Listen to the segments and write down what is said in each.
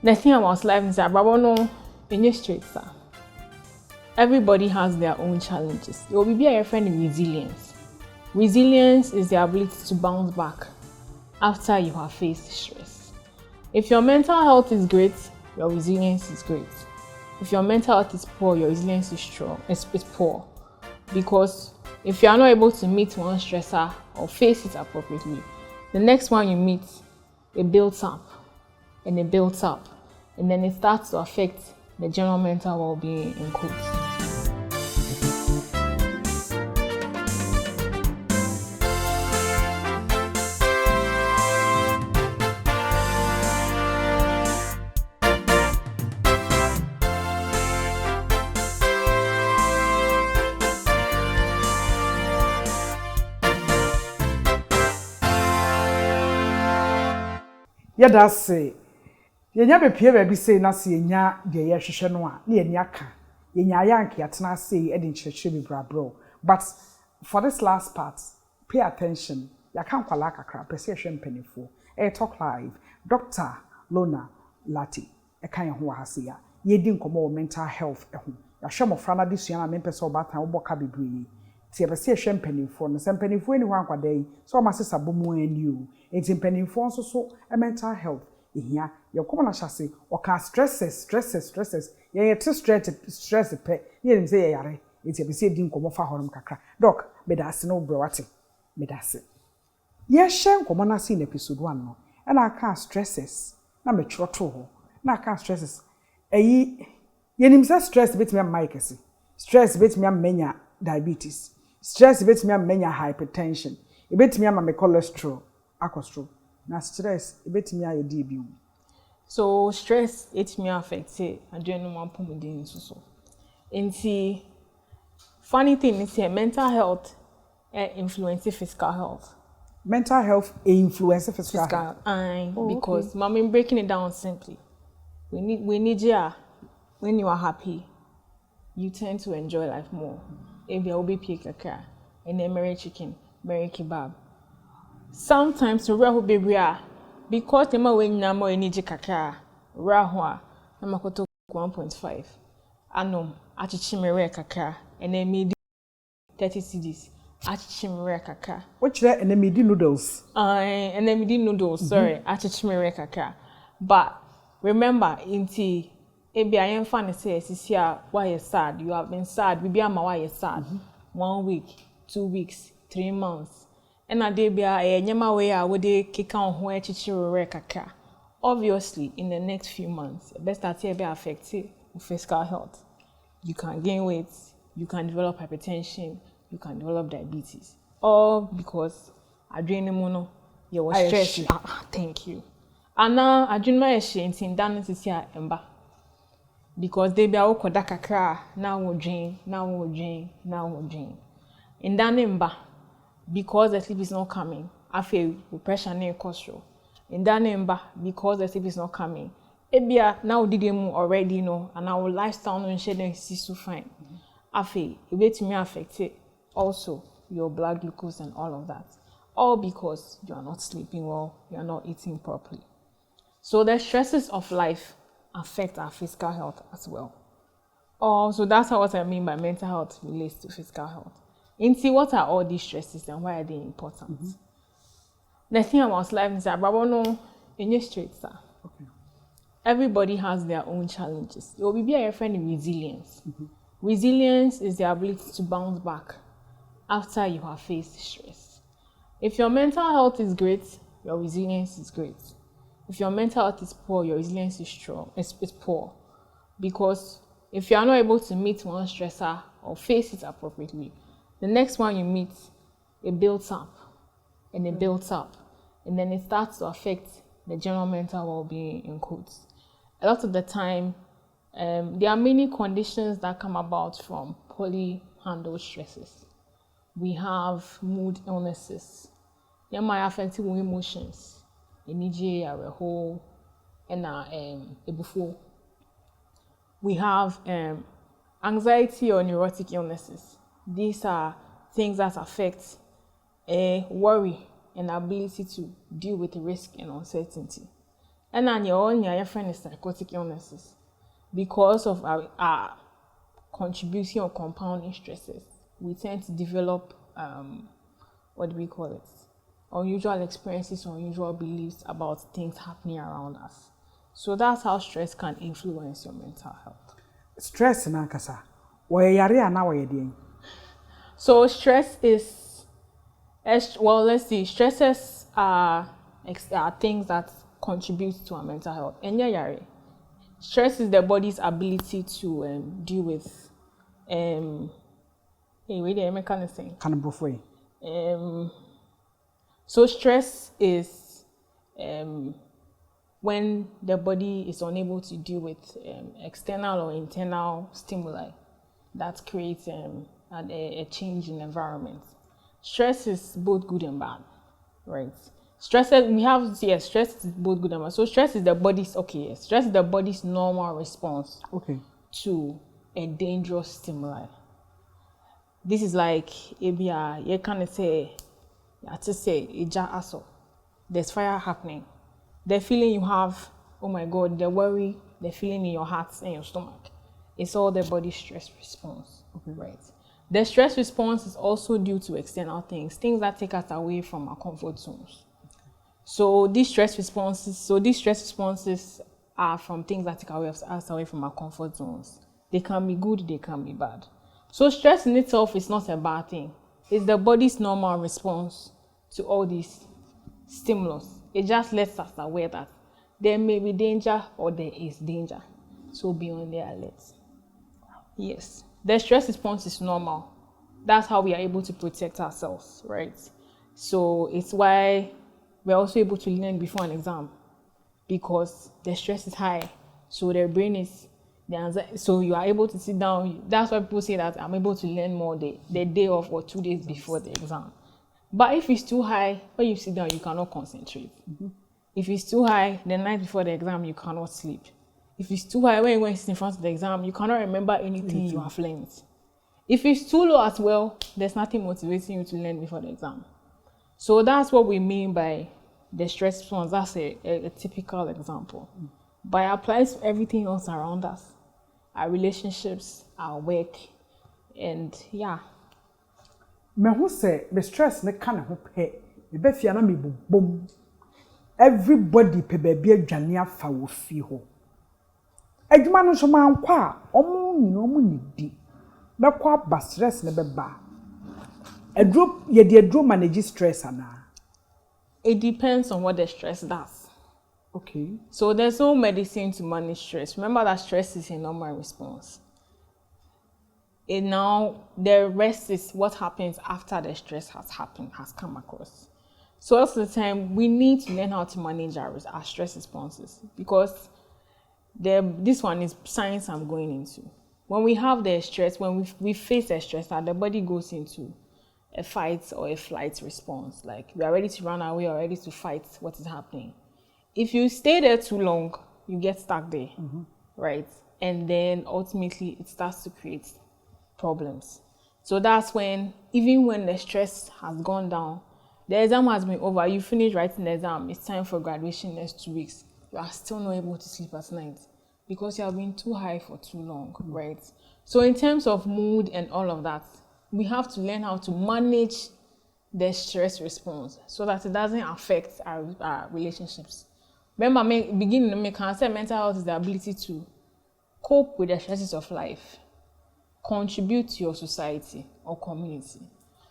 The thing about life is that no, in your straight, sir. Everybody has their own challenges. You will be a friend in resilience. Resilience is the ability to bounce back after you have faced stress. If your mental health is great, your resilience is great. If your mental health is poor, your resilience is strong. It's poor. Because if you are not able to meet one stressor or face it appropriately, the next one you meet, it builds up and it builds up. And then it starts to affect the general mental well-being in quotes. Yeah, that's it. You never appear to say Nasi and Ya, the Yashanoa, near Yaka, in Yayanki at Nasi, Edin Cheshire Bro. But for this last part, pay attention. You can't call like a crap, perception penny for a talk live. Doctor Lorna Lartey, a kind of who has here. Ye didn't come over mental health. A sham of Frana this young man, person about time, what can be breathe. Tia perception penny for the same penny for anyone per day, so my sister Bomo and you. It's in penny for so a mental health. Here, your common chassis or can stresses. Yeah, stress the pet. You say, Yare, it's a besetting come off a horn cacra. Doc, bedas no broati, bedas. Yes, shame common seen episode 1 no, and I can't stresses. Na me trotto, na can't stresses. Ye himself stress bit me a mycasy, stress bit me a mania diabetes, stress bit me a mania hypertension, it bit me a my cholesterol, acostro. Na stress, it bet me a debut. So stress it me affect adrenal pumudin so. And funny thing is here, mental health influences physical health. Mental health influences physical health. Because okay. I'm breaking it down simply. We need you. When you are happy, you tend to enjoy life more. If you will be pick a car and then marry chicken, marry kebab. Sometimes the real baby because the more when you more energy kakra rahwa na makoto 1.5 anom achichimere kakra and then made 30 cedis achichimere kakra which there and then made noodles and then made noodles sorry achichimere kakra but remember inti ebi ayen fan say sisia why you sad you have been sad bibi ama why you sad 1 week 2 weeks 3 months. And a day be a nyama way I would kick on where chichiro kakra. Obviously, in the next few months, best that be affected with physical health. You can gain weight, you can develop hypertension, you can develop diabetes. All because adrenaline you was stressed. Thank you. And now adrenaline in done is here emba. Because they be a kakra now we drink. In done emba. Because the sleep is not coming, I feel with pressure near cholesterol. In that number, because the sleep is not coming, ebia now did them already, you know, and our lifestyle no share them is so fine. I feel it will to me affect it also your blood glucose and all of that. All because you are not sleeping well, you are not eating properly. So the stresses of life affect our physical health as well. So that's what I mean by mental health relates to physical health. And see what are all these stresses and why are they important? The thing about life is that no, in your straight, sir. Okay. Everybody has their own challenges. You will be a friend in resilience. Resilience is the ability to bounce back after you have faced stress. If your mental health is great, your resilience is great. If your mental health is poor, your resilience is strong. It's poor. Because if you are not able to meet one stressor or face it appropriately, the next one you meet, it builds up and it builds up. And then it starts to affect the general mental well-being in quotes. A lot of the time, there are many conditions that come about from poorly handled stresses. We have mood illnesses. They might affect your emotions. Energy, a whole, and before. We have anxiety or neurotic illnesses. These are things that affect worry and ability to deal with risk and uncertainty. And then your friend is psychotic illnesses because of our contributing or compounding stresses. We tend to develop what do we call it? Unusual experiences, unusual beliefs about things happening around us. So that's how stress can influence your mental health. Stress na kasa. Woye yare ana woye den. So stress is, well, let's see. Stresses are things that contribute to our mental health. And yeah, stress is the body's ability to deal with so stress is when the body is unable to deal with external or internal stimuli that creates a change in environment. Stress is both good and bad, right? Stress is both good and bad. So stress is the body's stress is the body's normal response to a dangerous stimuli. This is like you can say there's fire happening. The feeling you have, oh my God, the worry, the feeling in your heart and your stomach, it's all the body stress response, right? The stress response is also due to external things that take us away from our comfort zones. So these stress responses are from things that take us away from our comfort zones. They can be good, they can be bad. So stress in itself is not a bad thing. It's the body's normal response to all these stimulus. It just lets us aware that there may be danger or there is danger. So be on the alert. Yes. The stress response is normal. That's how we are able to protect ourselves, right? So it's why we're also able to learn before an exam, because the stress is high. So their brain is so you are able to sit down. That's why people say that I'm able to learn more the day of or 2 days before the exam. But if it's too high, when you sit down, you cannot concentrate. If it's too high, the night before the exam, you cannot sleep. If it's too high, when you sit in front of the exam, you cannot remember anything you have learned. If it's too low as well, there's nothing motivating you to learn before the exam. So that's what we mean by the stress response. That's a typical example. But it applies to everything else around us. Our relationships, our work, and yeah. Me who say the stress ne kan ho pe e be fia na me bom everybody pe ba bia dwane afa wo fi ho adwuma no so man kwa omo nyina omo ne di be kwa ba stress ne be ba adro ye de adro manage stress ana. It depends on what the stress does. Okay. So there's no medicine to manage stress. Remember that stress is a normal response. And now the rest is what happens after the stress has come across. So most of the time we need to learn how to manage our stress responses, because this one is science I'm going into. When we have the stress, when we face the stress, the body goes into a fight or a flight response. Like we are ready to run away or ready to fight what is happening. If you stay there too long, you get stuck there, right? And then ultimately it starts to create problems. So that's when, even when the stress has gone down, the exam has been over, you finish writing the exam, it's time for graduation next 2 weeks, you are still not able to sleep at night because you have been too high for too long, right? So in terms of mood and all of that, we have to learn how to manage the stress response so that it doesn't affect our relationships. Remember, beginning, I can say mental health is the ability to cope with the stresses of life, contribute to your society or community.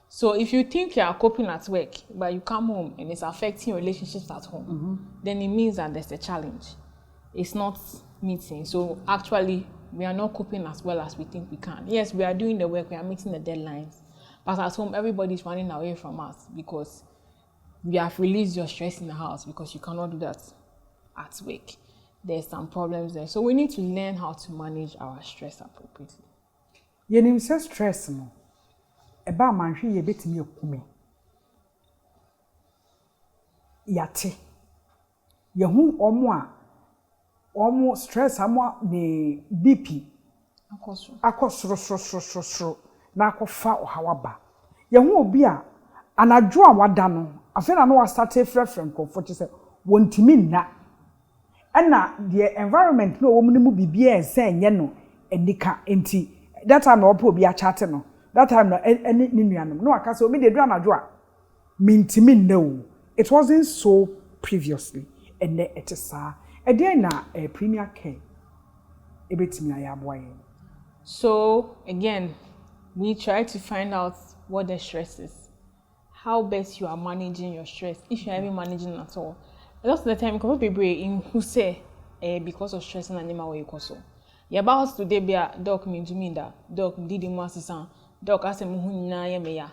So if you think you are coping at work, but you come home and it's affecting your relationships at home, then it means that there's a challenge. It's not meeting. So actually, we are not coping as well as we think we can. Yes, we are doing the work, we are meeting the deadlines, but at home, everybody's running away from us because we have released your stress in the house because you cannot do that at work. There's some problems there. So we need to learn how to manage our stress appropriately. Yenim say stress no. Eba manhwe ye betimi ekume. Yate. Yehu omo stress amo ne BP akosro na akofa ohawaba. Yehu obi a anadwo a wada no afena no wa start frefrem comfort say wontimi nna. and the environment no woman mu bibia ense nye no enika enti that time no opo bi a chat no that time no any nuanom no aka so me dey do anadwo a mintimi no it wasn't so previously and it is then na premier care ebetimi ayaboye. So again, we try to find out what the stress is, how best you are managing your stress, if you are even managing at all. A lot of the time, people in who say because of stress and animal way koso. Your boss today be a doc mean to me that doc did the master doc as a muhuna.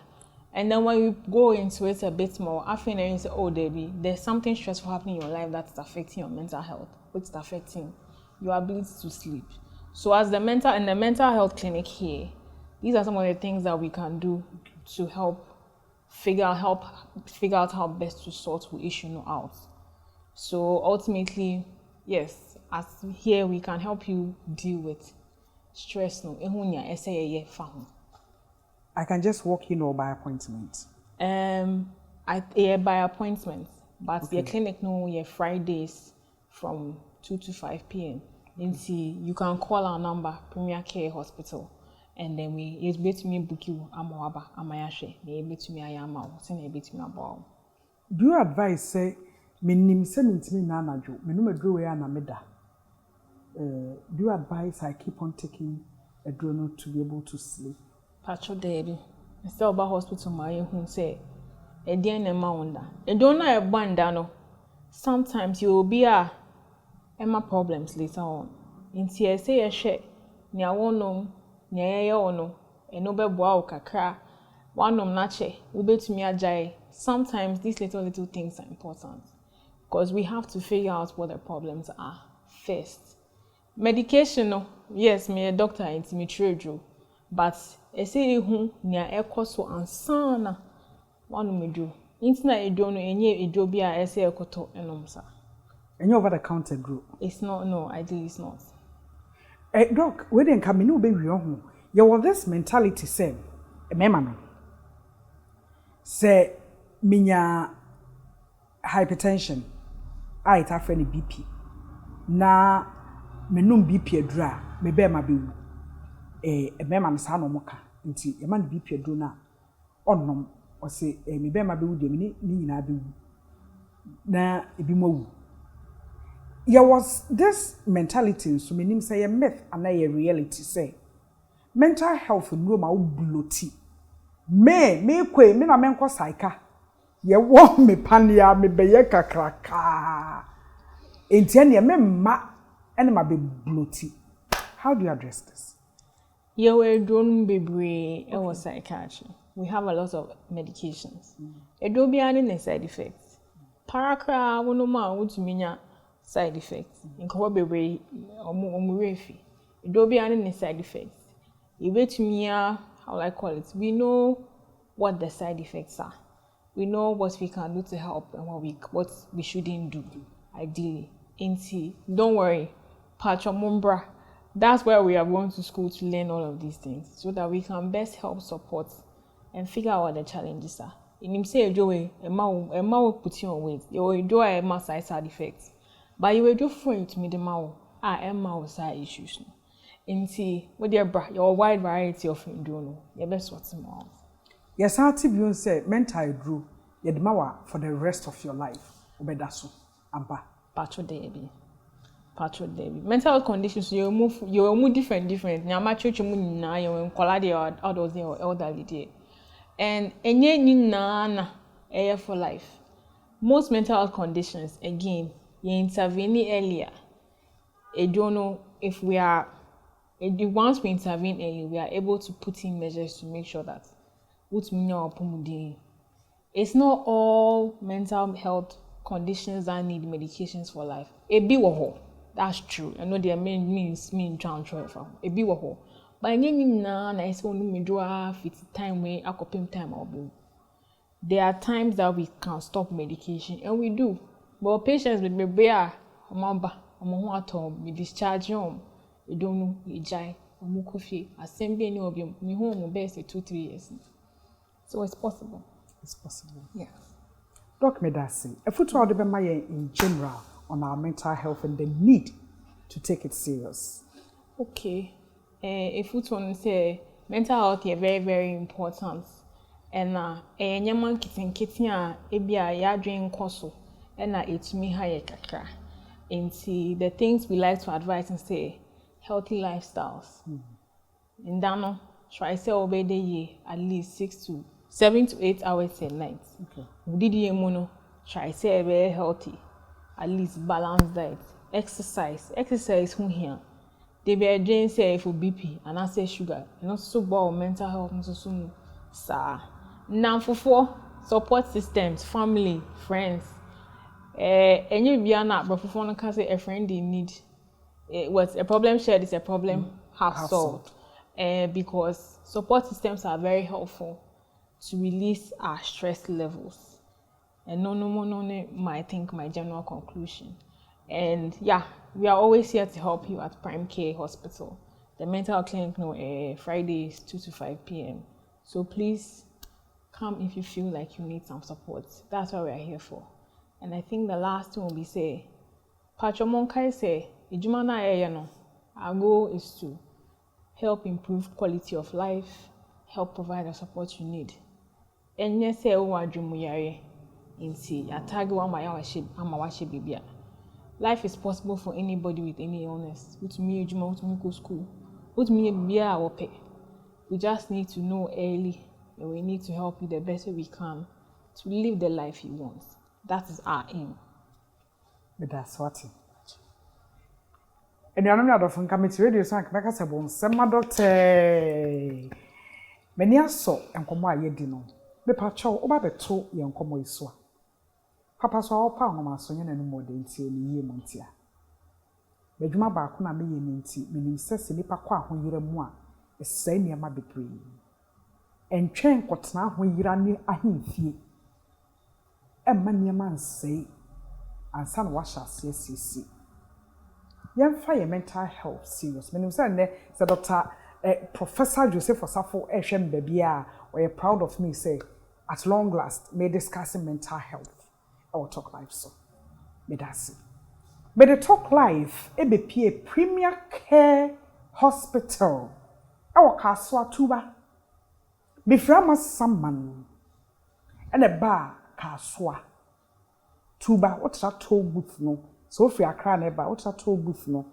And then when you go into it a bit more, I think you say, oh, there's something stressful happening in your life that's affecting your mental health, which is affecting your ability to sleep. So as the mental health clinic here, these are some of the things that we can do to help figure out how best to sort the issue out. So ultimately, yes, as here we can help you deal with stress. I can just walk in or by appointment. By appointment, but Okay. the clinic Fridays from 2 to 5 p.m. You can call our number, Premier Care Hospital, and then it's better me book you amawaba amayashe. They better me ayama. Send better me about. Do you advise say minim se mintimi na anadwo menum aduro we na meda? Do you advise I keep on taking a drone to be able to sleep? Patrol Debbie. Instead of hospital, my who say, a dear Nemaunda. And don't know a bandano. Sometimes you will be Emma problems later on. In say a share, near one near ono, and no beboa kakra, one nache, ube to me a jay. Sometimes these little things are important because we have to figure out what the problems are first. Medication, no, yes, me a doctor in Timitriojo, but I say who near a coso and sana one me do. Internet, you don't know any idobia, I say a coto and umsa. And you over the counter group? It's not, no, I think it's not. Doc, we didn't come in, no baby, you have this mentality, say, a memano. Say, minya hypertension, I have any BP. Na, menum BP a dra, me bear my bill. A memman son or mocha, until a man BP a drona, on or say, a me bear my bill, me na bill. Na, it be more. There was this mentality, so meaning say a myth and a reality say. Mental health in Roma bloaty. Me kwe, me na menko saika. Ye wo me pania, me beye kakraka. Entienne me ma, and ma be bloaty. How do you address this? Yeah, we're doing baby or psychiatry. We have a lot of medications. It don't be any side effects. Paracra, one man would mean side effects. In baby or refi. It don't be any side effects. You bet me, how I call it. We know what the side effects are. We know what we can do to help and what we shouldn't do. Ideally, don't worry, Patramumbra. That's where we are going to school to learn all of these things so that we can best help support and figure out what the challenges are. In him say Joey, a man will put you on weight. You will do a mass side effects, but you will do for it to me the mouth. Emma side issues. With your wide variety of doing, your best what's more. Yes, I you say mental drew yedmawa for the rest of your life. Obedaso, Ampa. Patrol Debbie. Mental health conditions you move different. Now my church na you quality or adults or elderly there. And na for life. Most mental health conditions again you intervene earlier. I don't know if once we intervene early, we are able to put in measures to make sure that it's not all mental health conditions that need medications for life. That's true. I know there means transfer from a be waho. But I say only me do time way time or be. There are times that we can stop medication and we do. But patients with me bear we discharge home. You don't know you jai coffee assembly any of you me home best 2-3 years. So it's possible. It's possible. Yeah. Doc Medasi, a foot out of in general. on our mental health and the need to take it serious. Okay. If we want to say mental health is very, very important. And nyama kitten ebia ya dream koso and it's me higher kakra. And see the things we like to advise and say healthy lifestyles. In Dano, try say obey the year at least 7 to 8 hours a night. Okay. We did ye mono, try say very healthy, at least balanced diet, exercise who here. They be a say for BP and I say sugar, and also about mental health and so soon. Sir. Now for support systems, family, friends. And you be not, but for one can say a friend in need. What's a problem shared is a problem half solved. Because support systems are very helpful to release our stress levels. And no, I think my general conclusion. And yeah, we are always here to help you at Prime Care Hospital. The mental clinic Fridays 2 to 5 p.m. So please come if you feel like you need some support. That's what we are here for. And I think the last thing will be say, Patromonkai say, our goal is to help improve quality of life, help provide the support you need. And yes, say life is possible for anybody with any illness. With me, go school. With me, we just need to know early, and we need to help you the best way we can to live the life you want. That is our aim. But that's what. And you're not from coming to radio, so I can make us a bone. Some doctor. Many are so and come by your dinner. The patcho over the two young come with so. Papa saw our pound on my son and more than see any year montia. But my back on a million, meaning says the nipa qua when you're more, a say near my degree. And train what's now when you're near a him fee. And many a man say, and son washers, yes, you see. Young fire mental health serious. Many say, Doctor Professor Joseph Osafo Eshem Babia, or you're proud of me, say, at long last, may discussing mental health. Our talk life so. May that see. But the talk life, be a premier care hospital. Our Kasoa Tuba. Before someone and a bar Kasoa Tuba. What's that toll booth no? So if you are crying about what's that toll booth no?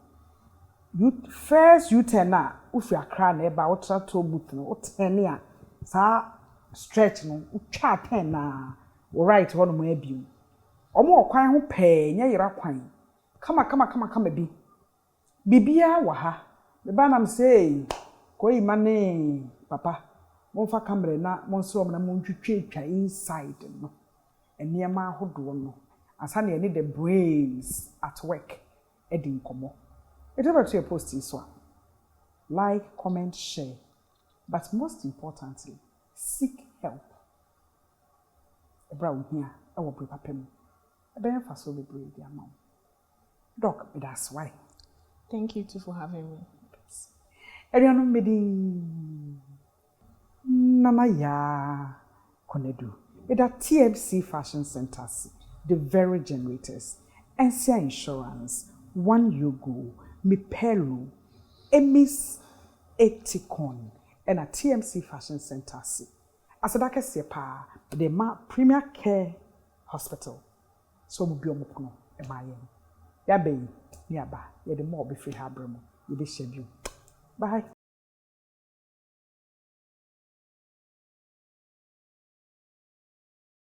You first you turn now. If you are crying about what's that toll booth no? What's here? Sa stretch no. Chat na. Right one more abuse. Omo kwan ho pɛ nya yira kwan kama bi bibia wa ha me ba nam say koyi mane papa mo fa camera na mo nso mo na mo ntwetwa inside no eniema ahodo no asa na the brains at work edin komo it over to your post this one like comment share but most importantly seek help ebra wo hia e wo prepare Ben for so be brave, dear mom. Doc, that's why. Thank you too for having me. Everyone made Nana ya Konedu. With that TMC Fashion Centers, the very generators, NCA Insurance, One You Go, Mipelu, Emis Eticon, and a TMC Fashion Centers. As a daka sepa, the Premier Care Hospital. So we be omokono e baye ya be ni aba ye de mo be free ha bremo ye be schedule bye.